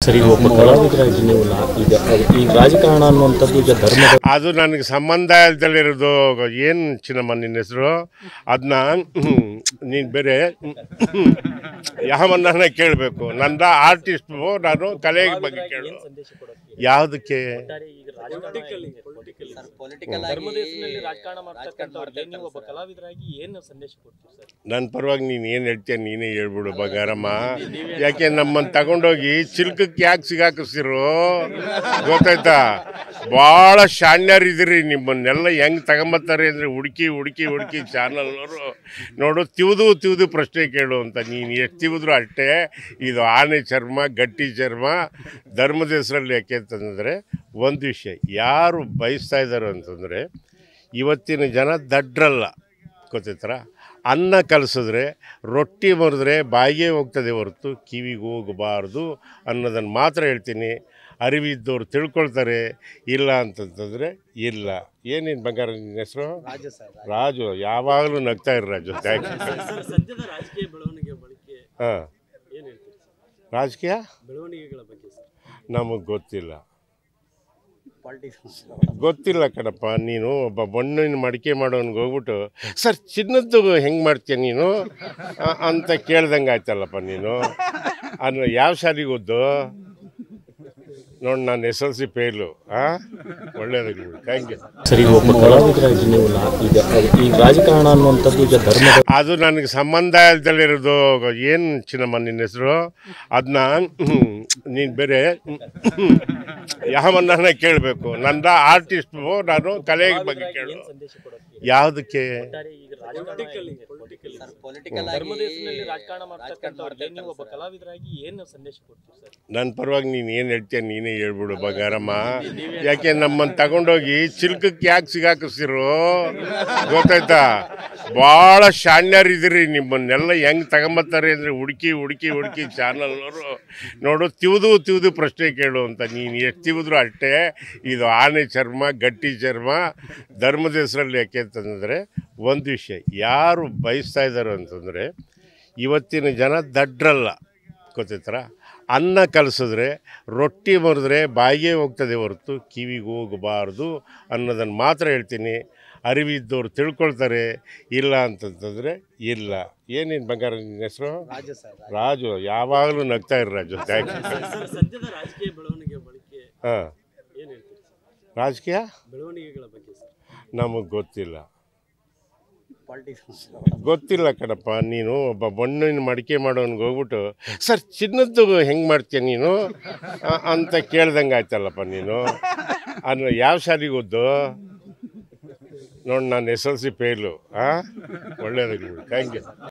ಸರಿ, ಒಬ್ಬ ಕಲಾವಿದರಾಗಿ ನೀವು ಈಗ ರಾಜಕಾರಣ ಅನ್ನುವಂಥದ್ದು ಈಗ ಧರ್ಮದ ಅದು ನನಗೆ ಸಂಬಂಧ ಇಲ್ದಲ್ಲಿರೋದು. ಏನು ಚಿನ್ನಮ್ಮ ನಿನ್ನ ಹೆಸರು? ಅದನ್ನ ನೀನು ಬೇರೆ ಯಾವನ್ನ ಕೇಳಬೇಕು. ನನ್ನ ಆರ್ಟಿಸ್ಟು, ನಾನು ಕಲೆ ಬಗ್ಗೆ ಕೇಳು. ಯಾವುದಕ್ಕೆ? ನನ್ನ ಪರವಾಗಿ ನೀನು ಏನು ಹೇಳ್ತೀಯ ನೀನೇ ಹೇಳ್ಬಿಡು ಬಂಗಾರಮ್ಮ. ಯಾಕೆ ನಮ್ಮನ್ನು ತಗೊಂಡೋಗಿ ಚಿಲ್ಕಕ್ಕೆ ಯಾಕೆ ಸಿಗಾಕಿಸ್ತಿರೋ ಗೊತ್ತಾಯ್ತಾ? ಭಾಳ ಶಾಣ್ಯರಿದ್ದೀರಿ. ನಿಮ್ಮನ್ನೆಲ್ಲ ಹೆಂಗೆ ತಗೊಂಬತ್ತಾರೆ ಅಂದರೆ ಹುಡುಕಿ ಹುಡುಕಿ ಹುಡುಕಿ ಚಾನಲ್ನವರು ನೋಡು ತಿವಿದು ಪ್ರಶ್ನೆ ಕೇಳು ಅಂತ. ನೀನು ಎಷ್ಟು ತಿವಿದ್ರು ಅಷ್ಟೇ. ಇದು ಆನೆ ಚರ್ಮ, ಗಟ್ಟಿ ಚರ್ಮ. ಧರ್ಮದ ಹೆಸರಲ್ಲಿ ಯಾಕೆ ಅಂತಂದರೆ ಒಂದು ವಿಷಯ ಯಾರು ಬಯಸ್ತಾ ಇದ್ದಾರೆ ಅಂತಂದರೆ, ಇವತ್ತಿನ ಜನ ದಡ್ರಲ್ಲ ಗೊತ್ತೈತರ. ಅನ್ನ ಕಲಿಸಿದ್ರೆ ರೊಟ್ಟಿ ಮುರಿದ್ರೆ ಬಾಯಿಗೆ ಹೋಗ್ತದೆ ಹೊರತು ಕಿವಿಗೆ ಹೋಗಬಾರ್ದು ಅನ್ನೋದನ್ನು ಮಾತ್ರ ಹೇಳ್ತೀನಿ. ಅರಿವಿದ್ದವ್ರು ತಿಳ್ಕೊಳ್ತಾರೆ, ಇಲ್ಲ ಅಂತಂತಂದರೆ ಇಲ್ಲ. ಏನೇನು ಬಂಗಾರ ನಿನ್ನ ಹೆಸರು? ರಾಜು. ಯಾವಾಗಲೂ ನಗ್ತಾ ಇರು ರಾಜು. Thank you. ಹಾಂ, ರಾಜಕೀಯ ನಮಗೆ ಗೊತ್ತಿಲ್ಲ ಕಣಪ್ಪ. ನೀನು ಒಬ್ಬ ಮಣ್ಣಿನ ಮಡಿಕೆ ಮಾಡೋನ್ಗೆ ಹೋಗ್ಬಿಟ್ಟು ಸರ್ ಚಿನ್ನದ್ದು ಹೆಂಗೆ ಮಾಡ್ತೀಯ ನೀನು ಅಂತ ಕೇಳ್ದಂಗೆ ಆಯ್ತಲ್ಲಪ್ಪ ನೀನು. ಅಂದರೆ ಯಾವ ಶಾಲೆಗೆ ಓದ್ದು ನೋಡಿ? ನಾನು SLC ಫೇಲು. ಒಳ್ಳೆಯದಾಗಿ. Thank you. ಸರಿ, ಒಬ್ಬ ಕಲಾವಿದರಾಗಿ ನೀವು ಈಗ ರಾಜಕಾರಣ ಅನ್ನುವಂಥದ್ದು ಈಗ ಧರ್ಮದ ಅದು ನನಗೆ ಸಂಬಂಧ ಇಲ್ದಲ್ಲಿರೋದು. ಏನು ಚಿನ್ನಮ್ಮ ನಿನ್ನ ಹೆಸರು? ಅದನ್ನ ನೀನು ಬೇರೆ ಯಾವನ್ನ ಕೇಳಬೇಕು. ನನ್ನ ಆರ್ಟಿಸ್ಟು, ನಾನು ಕಲೆ ಬಗ್ಗೆ ಕೇಳು. ಯಾವುದಕ್ಕೆ? ನನ್ನ ಪರವಾಗಿ ನೀನು ಏನು ಹೇಳ್ತೀಯ ನೀನೇ ಹೇಳ್ಬಿಡು ಬಂಗಾರಮ್ಮ. ಯಾಕೆ ನಮ್ಮನ್ನು ತಗೊಂಡೋಗಿ ಚಿಲ್ಕಕ್ಕೆ ಯಾಕೆ ಸಿಗಾಕಿಸ್ತಿರೋ ಗೊತ್ತಾಯ್ತಾ? ಭಾಳ ಶಾಣ್ಯರಿದ್ದೀರಿ. ನಿಮ್ಮನ್ನೆಲ್ಲ ಹೆಂಗೆ ತಗೊಂಬತ್ತಾರೆ ಅಂದರೆ ಹುಡುಕಿ ಹುಡುಕಿ ಹುಡುಕಿ ಚಾನಲ್ನವರು ನೋಡು ತಿವಿದು ಪ್ರಶ್ನೆ ಕೇಳು ಅಂತ. ನೀನು ಎಷ್ಟು ತಿವಿದ್ರು ಅಷ್ಟೇ. ಇದು ಆನೆ ಚರ್ಮ, ಗಟ್ಟಿ ಚರ್ಮ. ಧರ್ಮದ ಹೆಸರಲ್ಲಿ ಯಾಕೆ ಅಂತಂದರೆ ಒಂದು ವಿಷಯ ಯಾರು ಬಯಸ್ತಾ ಇದ್ದಾರೆ ಅಂತಂದರೆ, ಇವತ್ತಿನ ಜನ ದಡ್ರಲ್ಲ ಗೊತ್ತೈತರ. ಅನ್ನ ಕಲಿಸಿದ್ರೆ ರೊಟ್ಟಿ ಮುರಿದ್ರೆ ಬಾಯಿಗೆ ಹೋಗ್ತದೆ ಹೊರತು ಕಿವಿಗೆ ಹೋಗಬಾರ್ದು ಅನ್ನೋದನ್ನು ಮಾತ್ರ ಹೇಳ್ತೀನಿ. ಅರಿವಿದ್ದವ್ರು ತಿಳ್ಕೊಳ್ತಾರೆ, ಇಲ್ಲ ಅಂತಂತಂದರೆ ಇಲ್ಲ. ಏನೇನು ಬಂಗಾರ ನಿನ್ನ ಹೆಸರು? ರಾಜು. ಯಾವಾಗಲೂ ನಗ್ತಾ ಇರು ರಾಜು. Thank you. ಹಾಂ, ರಾಜಕೀಯ ನಮಗೆ ಗೊತ್ತಿಲ್ಲ ಕಣಪ್ಪ. ನೀನು ಒಬ್ಬ ಮಣ್ಣಿನ ಮಡಿಕೆ ಮಾಡೋನ್ಗೆ ಹೋಗ್ಬಿಟ್ಟು ಸರ್ ಚಿನ್ನದ್ದು ಹೆಂಗೆ ಮಾಡ್ತೀಯ ನೀನು ಅಂತ ಕೇಳ್ದಂಗೆ ಆಯ್ತಲ್ಲಪ್ಪ ನೀನು. ಅಂದರೆ ಯಾವ ಶಾಲೆಗೆ ಓದ್ದು ನೋಡಿ? ನಾನು SLC ಫೇಲು. ಒಳ್ಳೆಯದಾಗಿ. Thank you.